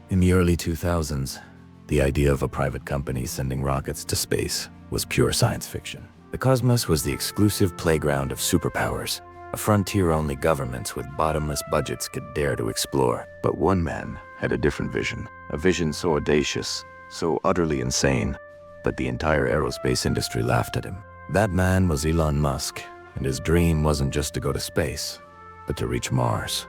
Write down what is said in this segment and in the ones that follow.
In the early 2000s, the idea of a private company sending rockets to space was pure science fiction. The cosmos was the exclusive playground of superpowers, a frontier only governments with bottomless budgets could dare to explore. But one man had a different vision, a vision so audacious, so utterly insane, that the entire aerospace industry laughed at him. That man was Elon Musk, and his dream wasn't just to go to space, but to reach Mars.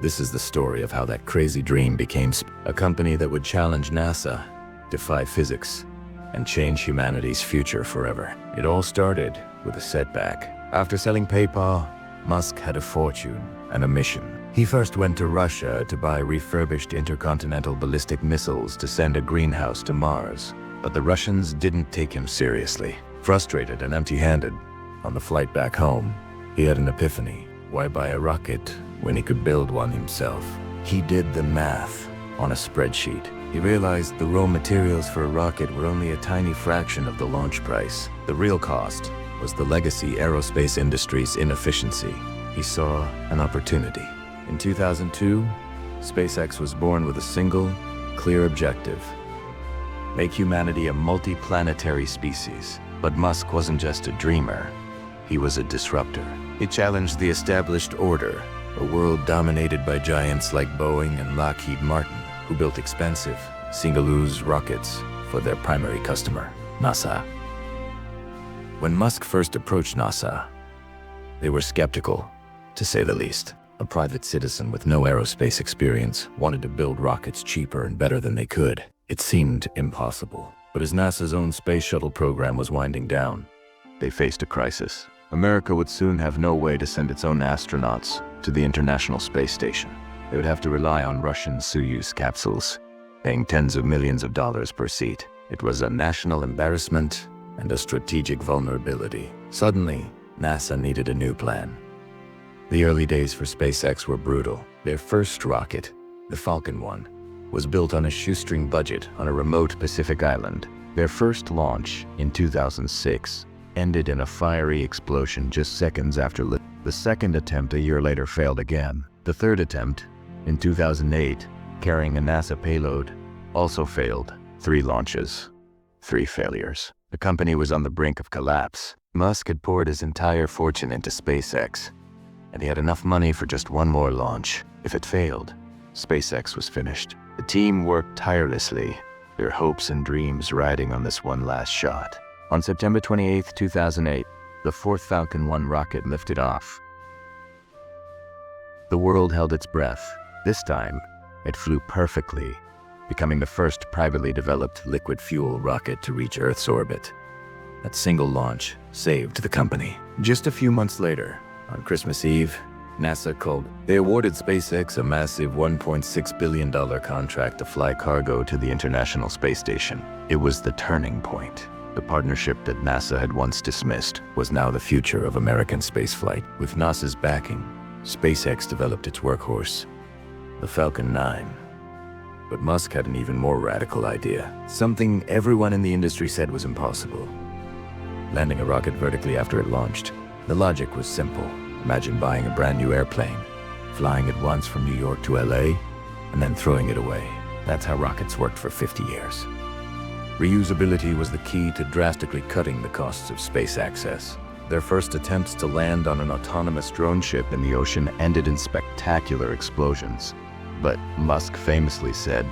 This is the story of how that crazy dream became a company that would challenge NASA, defy physics, and change humanity's future forever. It all started with a setback. After selling PayPal, Musk had a fortune and a mission. He first went to Russia to buy refurbished intercontinental ballistic missiles to send a greenhouse to Mars. But the Russians didn't take him seriously. Frustrated and empty-handed, on the flight back home, he had an epiphany. Why buy a rocket when he could build one himself? He did the math on a spreadsheet. He realized the raw materials for a rocket were only a tiny fraction of the launch price. The real cost was the legacy aerospace industry's inefficiency. He saw an opportunity. In 2002, SpaceX was born with a single, clear objective: make humanity a multi-planetary species. But Musk wasn't just a dreamer, he was a disruptor. He challenged the established order, a world dominated by giants like Boeing and Lockheed Martin, who built expensive, single-use rockets for their primary customer, NASA. When Musk first approached NASA, they were skeptical, to say the least. A private citizen with no aerospace experience wanted to build rockets cheaper and better than they could. It seemed impossible. But as NASA's own space shuttle program was winding down, they faced a crisis. America would soon have no way to send its own astronauts to the International Space Station. They would have to rely on Russian Soyuz capsules, paying tens of millions of dollars per seat. It was a national embarrassment and a strategic vulnerability. Suddenly, NASA needed a new plan. The early days for SpaceX were brutal. Their first rocket, the Falcon 1, was built on a shoestring budget on a remote Pacific island. Their first launch, in 2006, ended in a fiery explosion just seconds after the second attempt a year later failed again. The third attempt, in 2008, carrying a NASA payload, also failed. 3 launches, 3 failures. The company was on the brink of collapse. Musk had poured his entire fortune into SpaceX, and he had enough money for just one more launch. If it failed, SpaceX was finished. The team worked tirelessly, their hopes and dreams riding on this one last shot. On September 28, 2008, the 4th Falcon 1 rocket lifted off. The world held its breath. This time, it flew perfectly, becoming the first privately developed liquid fuel rocket to reach Earth's orbit. That single launch saved the company. Just a few months later, on Christmas Eve, they awarded SpaceX a massive $1.6 billion contract to fly cargo to the International Space Station. It was the turning point. The partnership that NASA had once dismissed was now the future of American spaceflight. With NASA's backing, SpaceX developed its workhorse, the Falcon 9. But Musk had an even more radical idea, something everyone in the industry said was impossible: landing a rocket vertically after it launched. The logic was simple. Imagine buying a brand new airplane, flying it once from New York to LA, and then throwing it away. That's how rockets worked for 50 years. Reusability was the key to drastically cutting the costs of space access. Their first attempts to land on an autonomous drone ship in the ocean ended in spectacular explosions. But Musk famously said,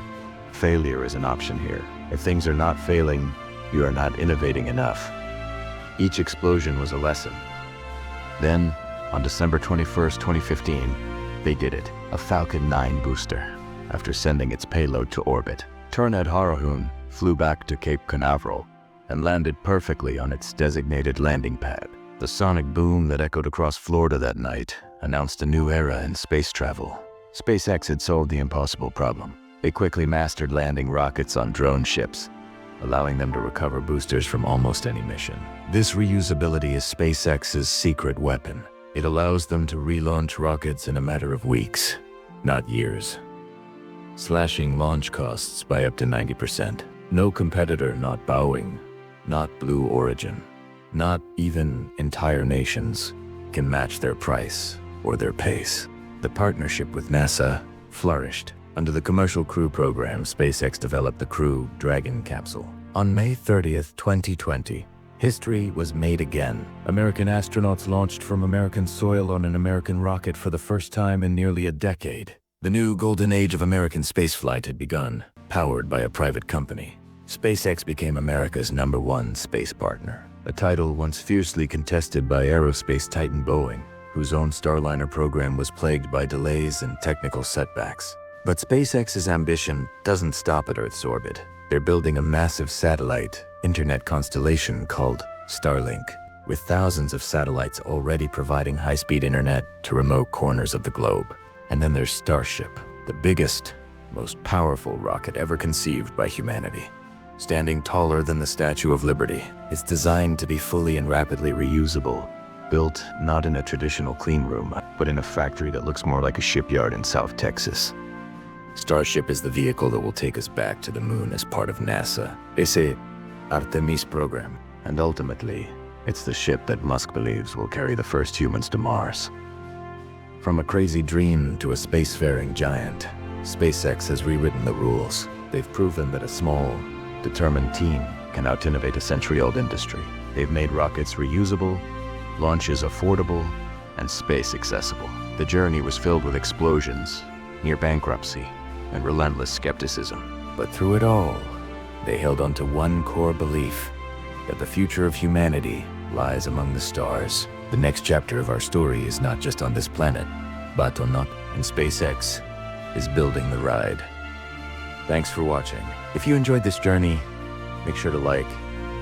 "Failure is an option here. If things are not failing, you are not innovating enough." Each explosion was a lesson. Then, on December 21, 2015, they did it. A Falcon 9 booster, after sending its payload to orbit, Tornad Haroun flew back to Cape Canaveral and landed perfectly on its designated landing pad. The sonic boom that echoed across Florida that night announced a new era in space travel. SpaceX had solved the impossible problem. They quickly mastered landing rockets on drone ships, allowing them to recover boosters from almost any mission. This reusability is SpaceX's secret weapon. It allows them to relaunch rockets in a matter of weeks, not years, slashing launch costs by up to 90%. No competitor, not Boeing, not Blue Origin, not even entire nations, can match their price or their pace. The partnership with NASA flourished. Under the Commercial Crew Program, SpaceX developed the Crew Dragon capsule. On May 30th, 2020, history was made again. American astronauts launched from American soil on an American rocket for the first time in nearly a decade. The new golden age of American spaceflight had begun, powered by a private company. SpaceX became America's #1 space partner, a title once fiercely contested by aerospace titan Boeing, whose own Starliner program was plagued by delays and technical setbacks. But SpaceX's ambition doesn't stop at Earth's orbit. They're building a massive satellite internet constellation called Starlink, with thousands of satellites already providing high-speed internet to remote corners of the globe. And then there's Starship, the biggest, most powerful rocket ever conceived by humanity. Standing taller than the Statue of Liberty, it's designed to be fully and rapidly reusable, built not in a traditional clean room, but in a factory that looks more like a shipyard in South Texas. Starship is the vehicle that will take us back to the moon as part of NASA, ese Artemis program. And ultimately, it's the ship that Musk believes will carry the first humans to Mars. From a crazy dream to a spacefaring giant, SpaceX has rewritten the rules. They've proven that a small, determined team can out-innovate a century-old industry. They've made rockets reusable, launches affordable, and space accessible. The journey was filled with explosions, near bankruptcy, and relentless skepticism. But through it all, they held on to one core belief, that the future of humanity lies among the stars. The next chapter of our story is not just on this planet, but on not, and SpaceX is building the ride. Thanks for watching. If you enjoyed this journey, make sure to like,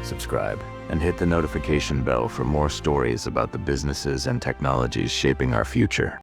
subscribe, and hit the notification bell for more stories about the businesses and technologies shaping our future.